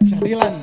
Jadilan.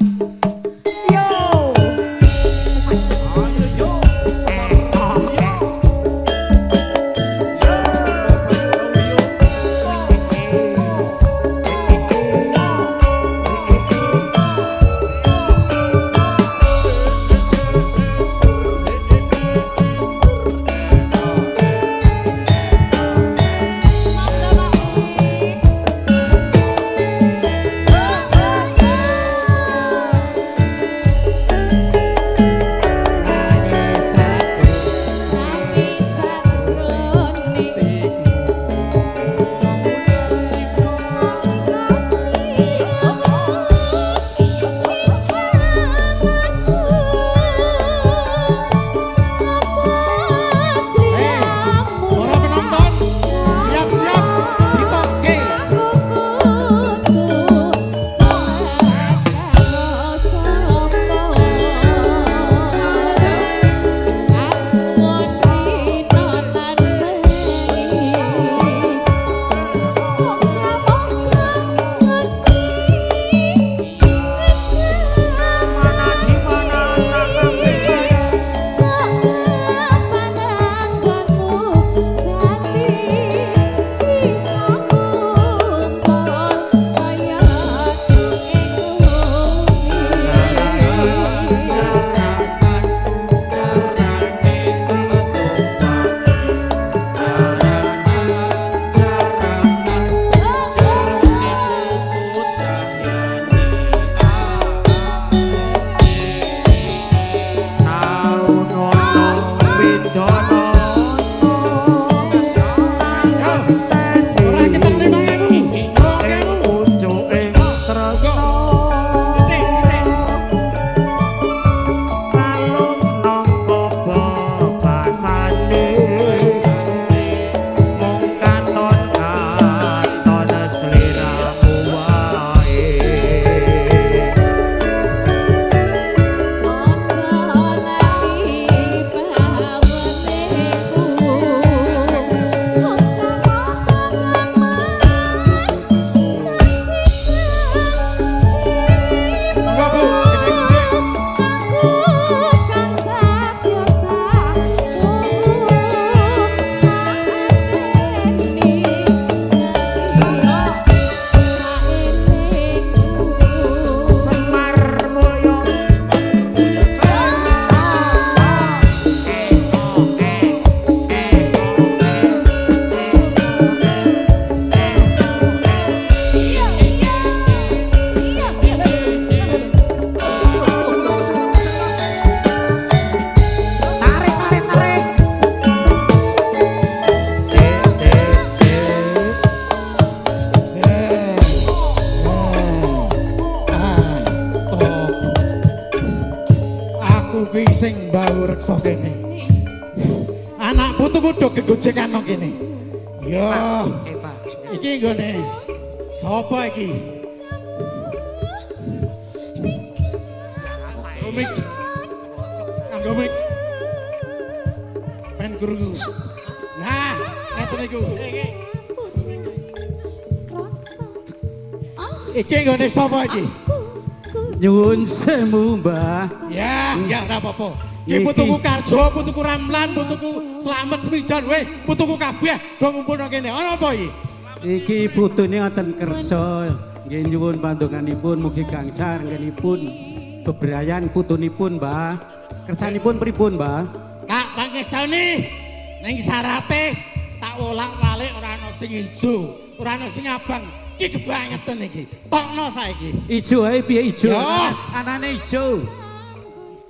Sing bau reksa kene. Anak putuku do gegojekan nang kene. Yo. Iki nggone sapa iki? Komik. Kanggo mik. Ben krungu. Nah, ngeten iku. Iki nggone sapa iki? Nyuwun sewu, Mbah. Ya, ora apa-apa. Iki putuku Karjo, putuku Ramlan, putuku Slamet Semijan, weh, putuku kabeh do ngumpul nang kene. Ana apa iki? Iki putune wonten kersa. Nggih nyuwun pandonganipun mugi gangsal nggenipun bebrayan putunipun, Mbah. Kersanipun pripun, Mbah? Kak, pangestane ning sarate tak wolak-walik ora ana sing ijo, ora ana sing abang. Iki kebangetan iki. Tokno saiki. Ijo ae piye ijo? Ya. Anane ijo.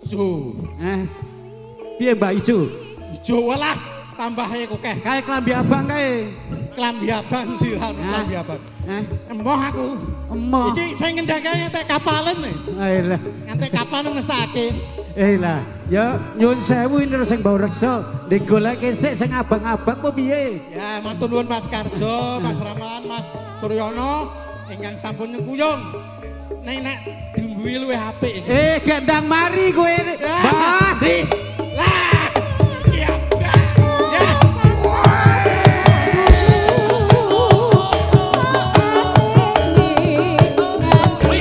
Ijo. Piye Mbak ijo? Ijo walah tambah akeh. Kae klambi abang kae. Klambi abang dirano klambi abang. Emoh aku. Emoh. Iki sing ngendhake ngantek kapalen nih. Ayolah. Ngantek kapan mesake. Lah, ya nyuwun sewu ini sing bau reksa. Digoleke sik sing abang-abang apa piye? Ya, matur nuwun Mas Karjo, Mas Ramalan, Mas Suryono ingkang sampun nyengkuyung. Nek dimbui luwih apik iki. Gendang mari kowe. Mbah. Lah. Siap. Ya. Wih,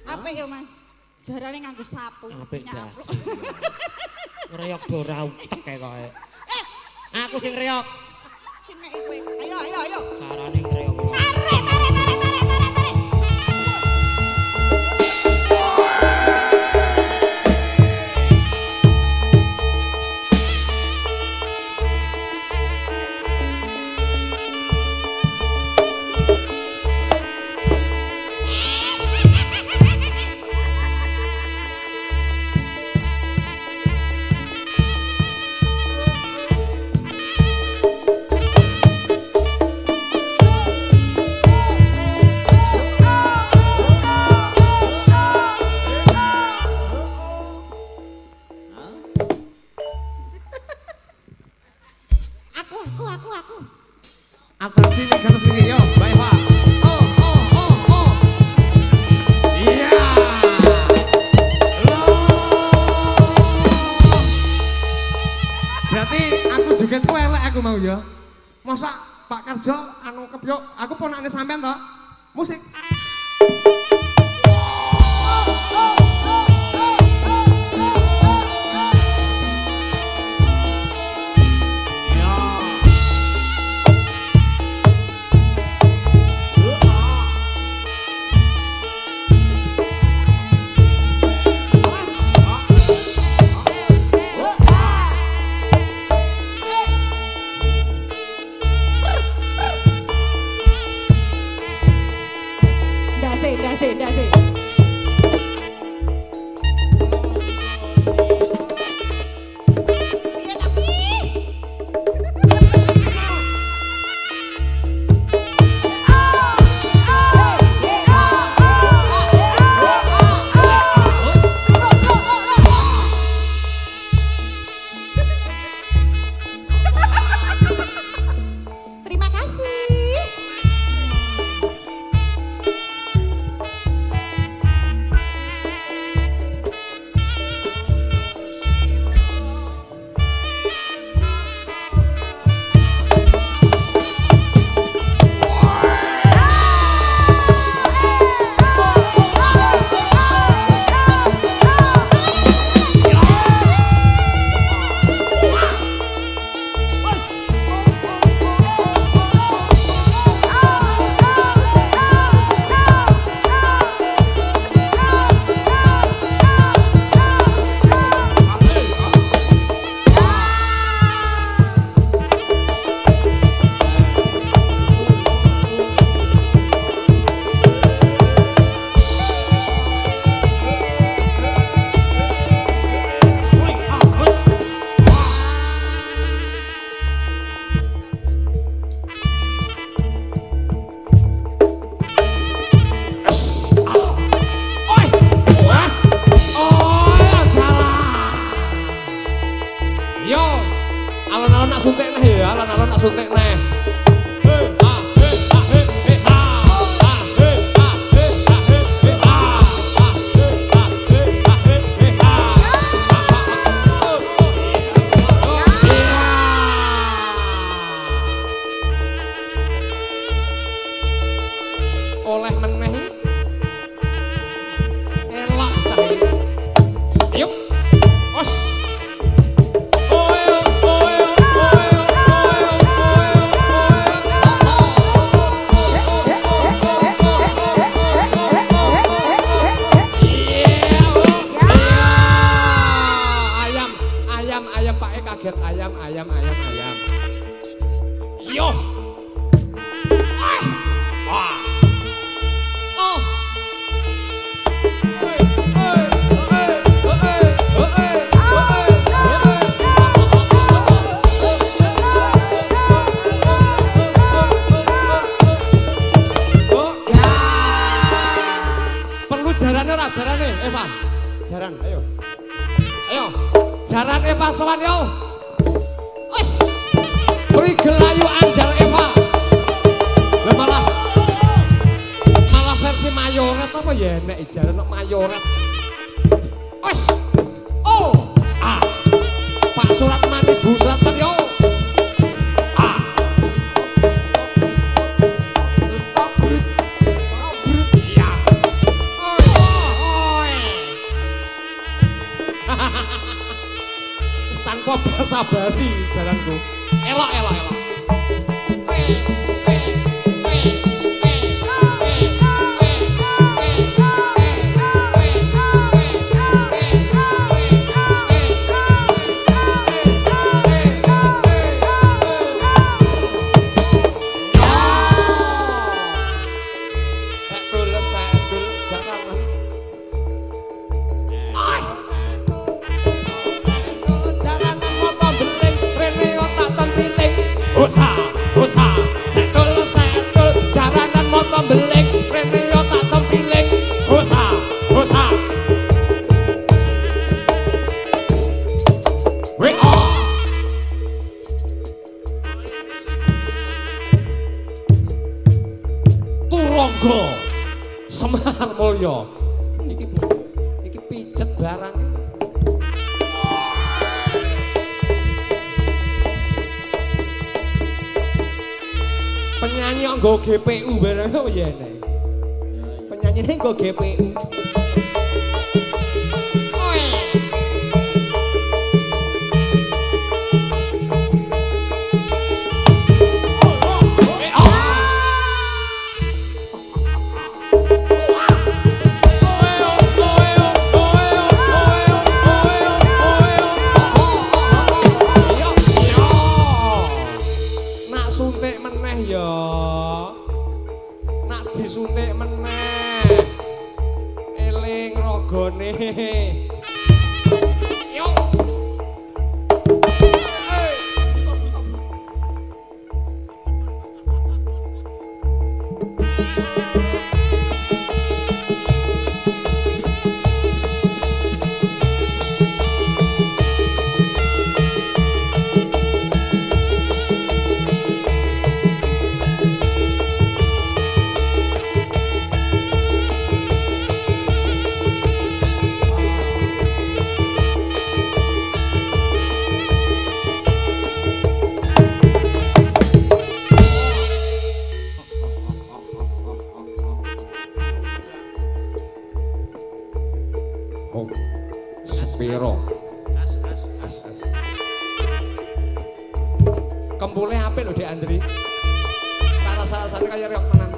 Apik ya Mas. Jarane nganggo sapu. Apik gas. Nyapluk. Ngreyok do ora utek koe. Aku sing ngreyok. Sing nek kowe. Ayo ayo ayo. Carane ngreyok. Tarik tarik tarik tarik tarik tarik. Aku. Atraksi ning gatos iki yo, Mbak Eva. Oh. Iya. Loh. Berarti aku joget ku elek aku mau ya. Masa Pak Karjo anu kepyuk, aku ponakne sampean to. Musik. Ndase. Iya tapi. Terima kasih. Yo, alon-alon nak suntik neh ya, alon-alon nak suntik neh. Oleh meneh elak cah iki. Ayo. Os. Ayam Pak kaget ayam. Yo. Wah. Oh. Perlu jarane ora jarane Eva. Jaran ayo. Jaran Eva sowan yo. Wis. Beri gelayu anjal Eva. Malah versi Mayu mayoret apa ya nek jaran nek mayoret. Wes. Oh. Ah. Pak Surat Mani Bu Surat Mani yo. Ah. Iya. Wis tanpa basa-basi jalanku. Elok. Usa, sentul, jaranan moto beling, rene yo tak tempiling. Usa. Turangga Semar Mulya. Iki pijet barang. Penyanyi nggo GPU bareng apa ya nek. Penyanyine nggo GPU. Disuntik meneh eling ragane yo sepiro as kempule apik lho Dek Andri tak rasa-rasane kaya riok tenan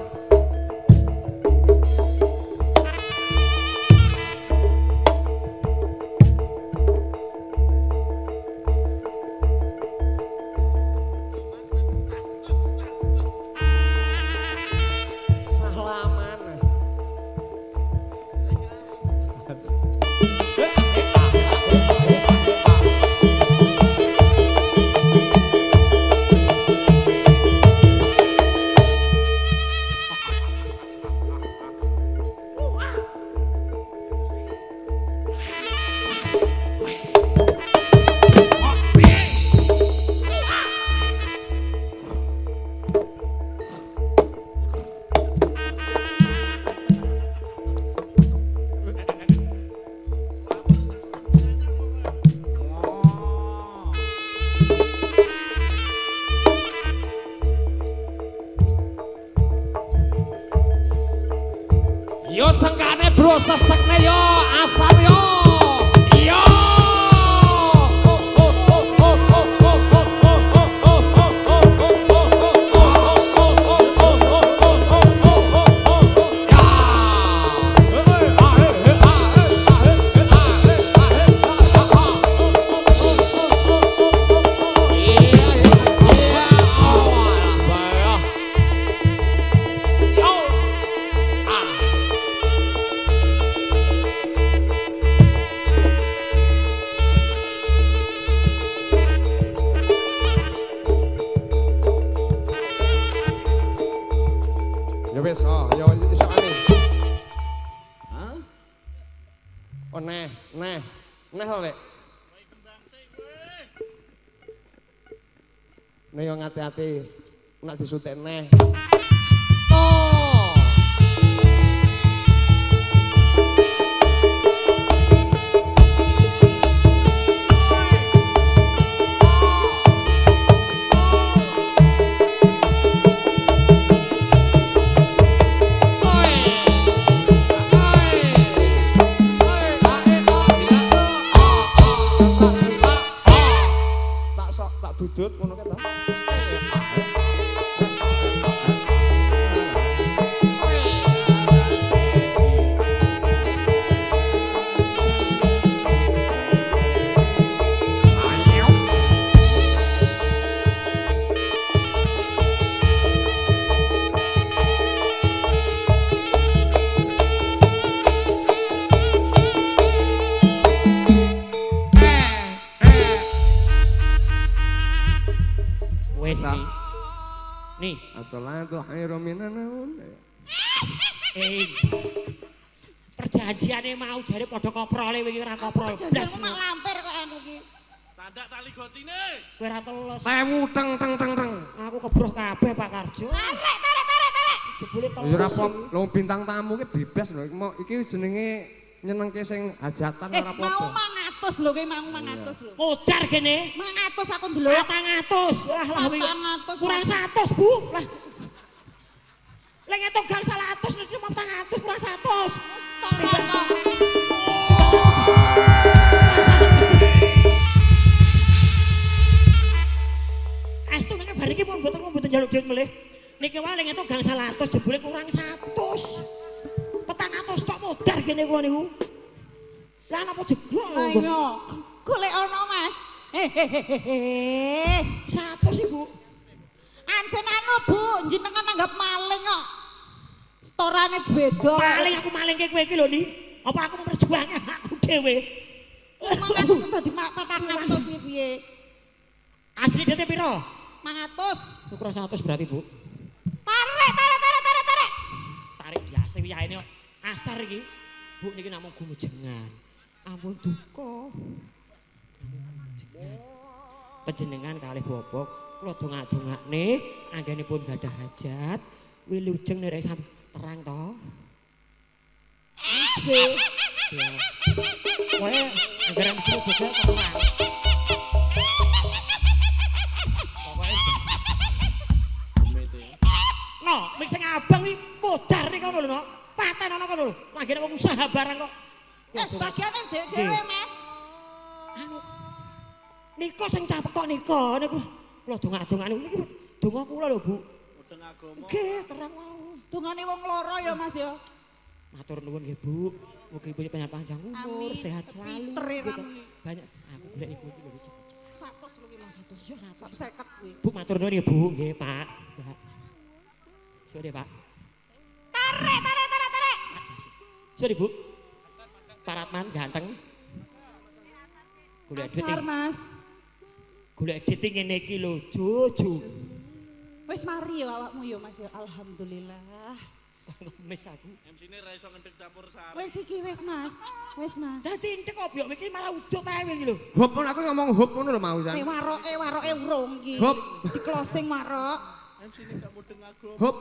yo sengkane bro sesekne yo asal yo yo ya wis yo isakane hah oh neh lek nek yo ngati-ati nek disuntik neh oh sujud ngono kae to. Wes iki. Nih, As-salatu khairum minan naum. perjanjiane mau jare padha koprole kowe iki ora koprol blas. Jangan mak lampir kok anu ki. Candak tali gocine. Kowe ora teles. Tewu teng teng teng teng. Aku kebroh kabeh Pak Karjo. Tarik. Jebule Ya ora apa, lho bintang tamu ki bebas lho. Iki jenenge nyenengke sing hajatan ora Mau apa-apa. 100 lho ki mau 100 lho. Modar kene. 100 aku ndelok. 400. Wah lah wi. 400. Kurang 100, Bu. Lah. Lek ngetok gang 100 nek 400 kurang 100. Tolong kok. Astu nek bar iki pun mboten njaluk dhuwit melih. Niki wae lek ngetok gang 100 jebule kurang 100. 400 tok modar kene kula niku. Lah napa jeglok lho. Ayo, golek ono Mas. Hehehe. 100 Ibu. Ancen anu Bu, jenengan anggap maling kok. Storane beda. Maling aku malingke kowe iki lho Ni. Apa aku memperjuangnya aku dhewe. Aku dadi 400 piye? Asli dete piro? 500. Kurang 100 berarti, Bu. Tarik. Tarik biasa wiyahene kok. Asar iki. Bu niki namung gumujengan. Ampun duka. Panjenengan kalih bapak kula dongak-dongakne anggenipun gadah hajat. Wilujeng nek sampe terang to. Nggih. Kowe anggaran suruh bodho terang. No, mik sing abang iki modar nih kono lho, no. Paten ana kono lho. Langgene wong usaha barang kok. Bagiane dhewe Mas. Anu. Nika sing capek kok nika niku. Kula dongak-dongane niki donga kula lho, Bu. Mudeng agama. Nggih, terang mau. Dungane wong loro ya Mas ya. Matur nuwun nggih, Bu. Mugi punya panjang umur, Amin. sehat selalu. Pinter ya, Gitu. Ram. Banyak aku golek niku iki lho cepet. 100 lho ki Mas 100. Ya 150 kuwi. Bu matur nuwun ya, Bu. Nggih, Pak. Pak. Sore, Pak. Tarik. Sore, Bu. Pak Ratman ganteng. Golek duit Asar Mas. golek duit ngene iki lho, Jojo. Wis mari ya awakmu ya Mas ya. Alhamdulillah. Ngemis aku. MC-ne ra iso ngendhek campur sari. Wis iki wis Mas. Wis Mas. Dadi entek kok biok iki malah udut ae iki lho. Hop aku ngomong hop ngono lho mau san. Waroke urung iki. Hop. Di closing warok. MC-ne gak mudeng agama. Hop.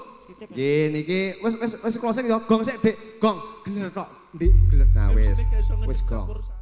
Niki wis closing ya gong sik Dik. Gong geler tok. Ndik geler nah wis. MC-ne gak iso ngendhek Wis gong. campur sari.